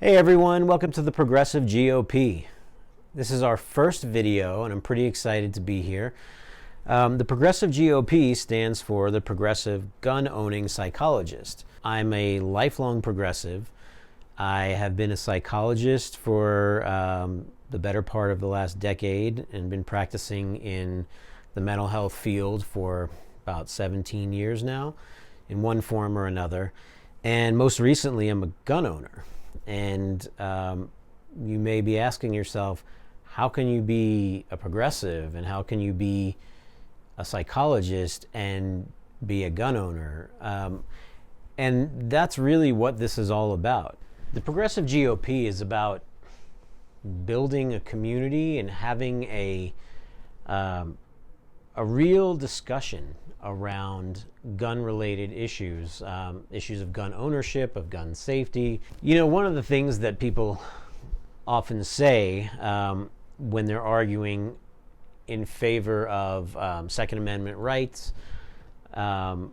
Hey everyone, welcome to the Progressive GOP. This is our first video and I'm pretty excited to be here. The Progressive GOP stands for the Progressive Gun Owning Psychologist. I'm a lifelong progressive. I have been a psychologist for the better part of the last decade and been practicing in the mental health field for about 17 years now in one form or another. And most recently, I'm a gun owner. And you may be asking yourself, how can you be a progressive and how can you be a psychologist and be a gun owner? And that's really what this is all about. The Progressive GOP is about building a community and having a real discussion around gun-related issues, issues of gun ownership, of gun safety. You know, one of the things that people often say when they're arguing in favor of Second Amendment rights,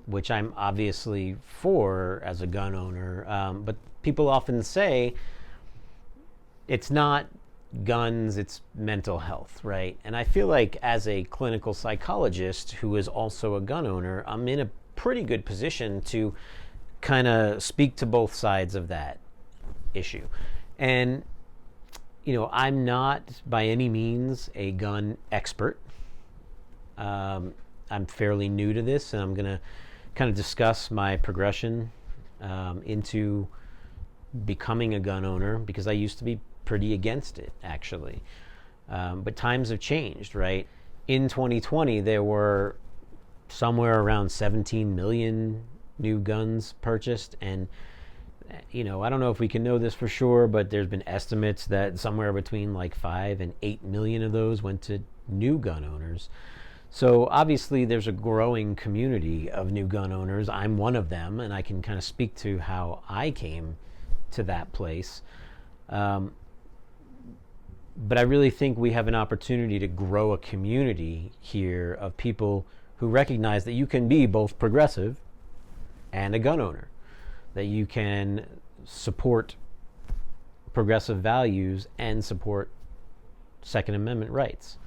which I'm obviously for as a gun owner, but people often say it's not guns, it's mental health, right? And I feel like as a clinical psychologist who is also a gun owner, I'm in a pretty good position to kind of speak to both sides of that issue. And, you know, I'm not by any means a gun expert. I'm fairly new to this, and I'm going to kind of discuss my progression into becoming a gun owner, because I used to be pretty against it, actually. But times have changed, right? In 2020, there were somewhere around 17 million new guns purchased. And, you know, I don't know if we can know this for sure, but there's been estimates that somewhere between like 5 and 8 million of those went to new gun owners. So obviously there's a growing community of new gun owners. I'm one of them, and I can kind of speak to how I came to that place. But I really think we have an opportunity to grow a community here of people who recognize that you can be both progressive and a gun owner, that you can support progressive values and support Second Amendment rights.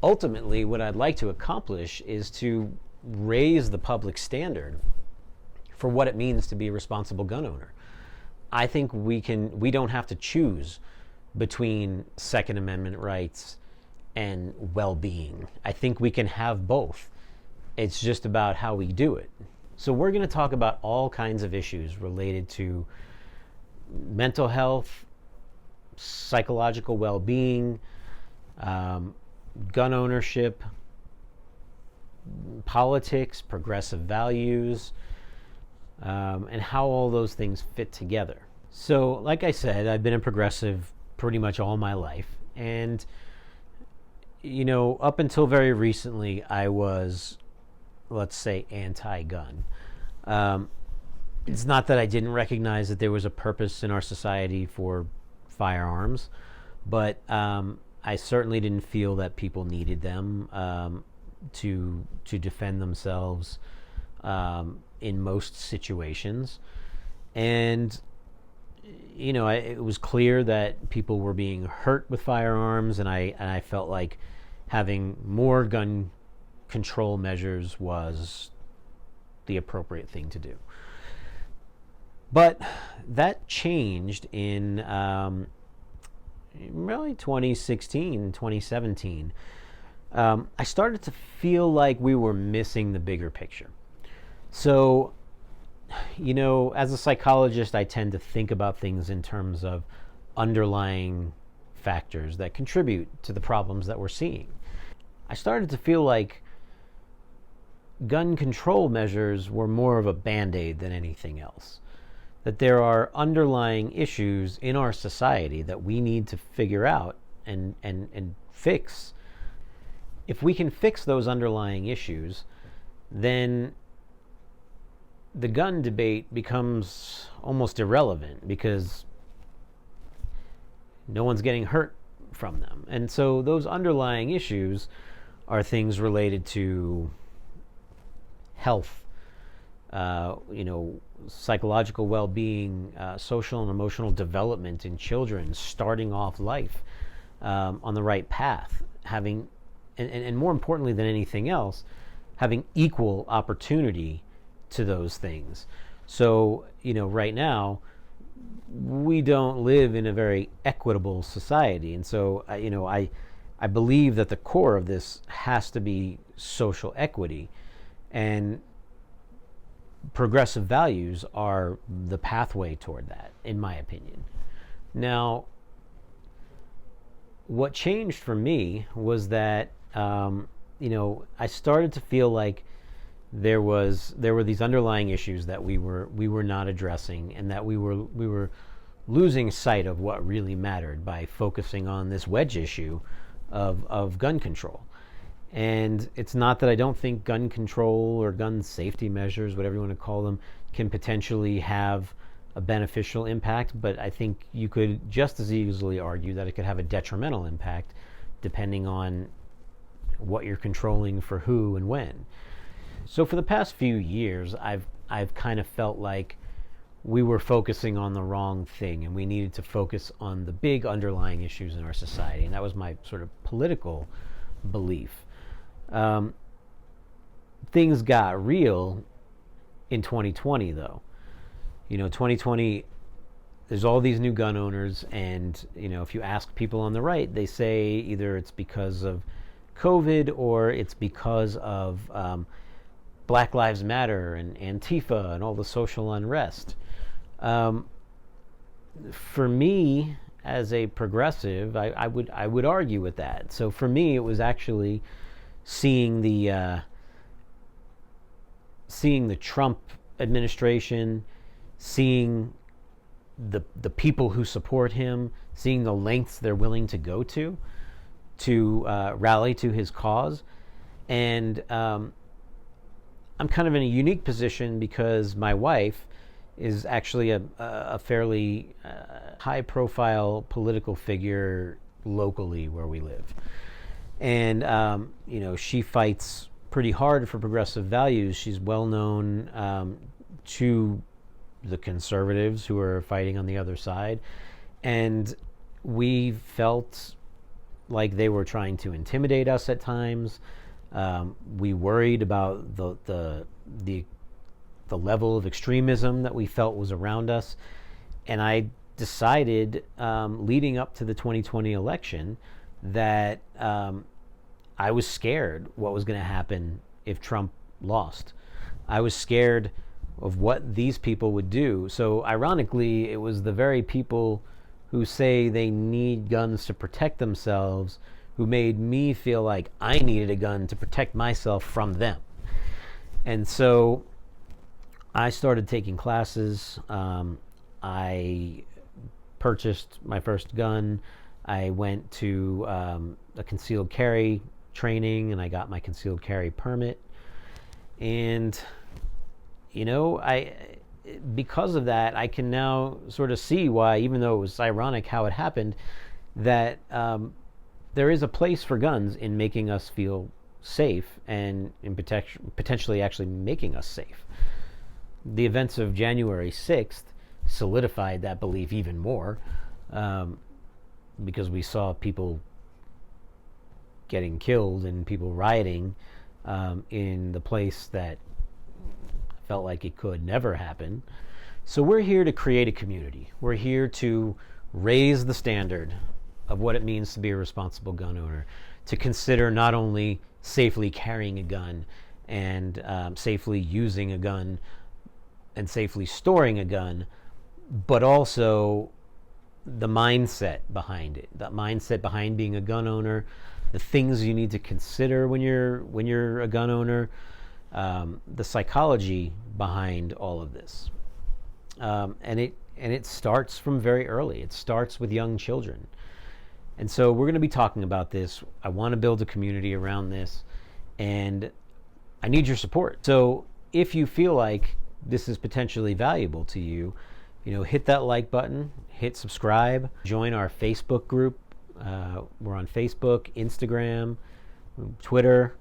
Ultimately, what I'd like to accomplish is to raise the public standard for what it means to be a responsible gun owner. I think we don't have to choose between Second Amendment rights and well-being. I think we can have both. It's just about how we do it. So we're going to talk about all kinds of issues related to mental health, psychological well-being, gun ownership, politics, progressive values, and how all those things fit together. So, like I said, I've been a progressive pretty much all my life. And, you know, up until very recently, I was, let's say, anti-gun. It's not that I didn't recognize that there was a purpose in our society for firearms, but I certainly didn't feel that people needed them to defend themselves in most situations. And you know, it was clear that people were being hurt with firearms, and I felt like having more gun control measures was the appropriate thing to do. But that changed in really 2016, 2017. I started to feel like we were missing the bigger picture. So, you know, as a psychologist, I tend to think about things in terms of underlying factors that contribute to the problems that we're seeing. I started to feel like gun control measures were more of a band-aid than anything else. That there are underlying issues in our society that we need to figure out and fix. If we can fix those underlying issues, then the gun debate becomes almost irrelevant because no one's getting hurt from them. And so those underlying issues are things related to health, psychological well-being, social and emotional development in children, starting off life on the right path, having, and more importantly than anything else, having equal opportunity to those things. So, right now, we don't live in a very equitable society. And so, I believe that the core of this has to be social equity. And progressive values are the pathway toward that, in my opinion. Now, what changed for me was that, I started to feel like there were these underlying issues that we were not addressing, and that we were losing sight of what really mattered by focusing on this wedge issue of gun control. And it's not that I don't think gun control or gun safety measures, whatever you want to call them, can potentially have a beneficial impact, but I think you could just as easily argue that it could have a detrimental impact depending on what you're controlling for who and when. So for the past few years, I've kind of felt like we were focusing on the wrong thing, and we needed to focus on the big underlying issues in our society. And that was my sort of political belief. Things got real in 2020, though. 2020, there's all these new gun owners, and if you ask people on the right, they say either it's because of COVID or it's because of Black Lives Matter and Antifa and all the social unrest. For me, as a progressive, I would argue with that. So for me, it was actually seeing the Trump administration, seeing the people who support him, seeing the lengths they're willing to go to rally to his cause. And I'm kind of in a unique position because my wife is actually a fairly high-profile political figure locally where we live. And, she fights pretty hard for progressive values. She's well known to the conservatives who are fighting on the other side. And we felt like they were trying to intimidate us at times. We worried about the level of extremism that we felt was around us. And I decided, leading up to the 2020 election, that I was scared what was going to happen if Trump lost. I was scared of what these people would do. So ironically, it was the very people who say they need guns to protect themselves who made me feel like I needed a gun to protect myself from them. And so I started taking classes. I purchased my first gun. I went to a concealed carry training, and I got my concealed carry permit. And, because of that, I can now sort of see why, even though it was ironic how it happened, that there is a place for guns in making us feel safe and in potentially actually making us safe. The events of January 6th solidified that belief even more, because we saw people getting killed and people rioting in the place that felt like it could never happen. So we're here to create a community. We're here to raise the standard of what it means to be a responsible gun owner, to consider not only safely carrying a gun and safely using a gun and safely storing a gun, but also the mindset behind it, that mindset behind being a gun owner, the things you need to consider when you're a gun owner, the psychology behind all of this, and it starts from very early. It starts with young children, and so we're going to be talking about this. I want to build a community around this, and I need your support. So if you feel like this is potentially valuable to you, hit that like button, hit subscribe, join our Facebook group. We're on Facebook, Instagram, Twitter.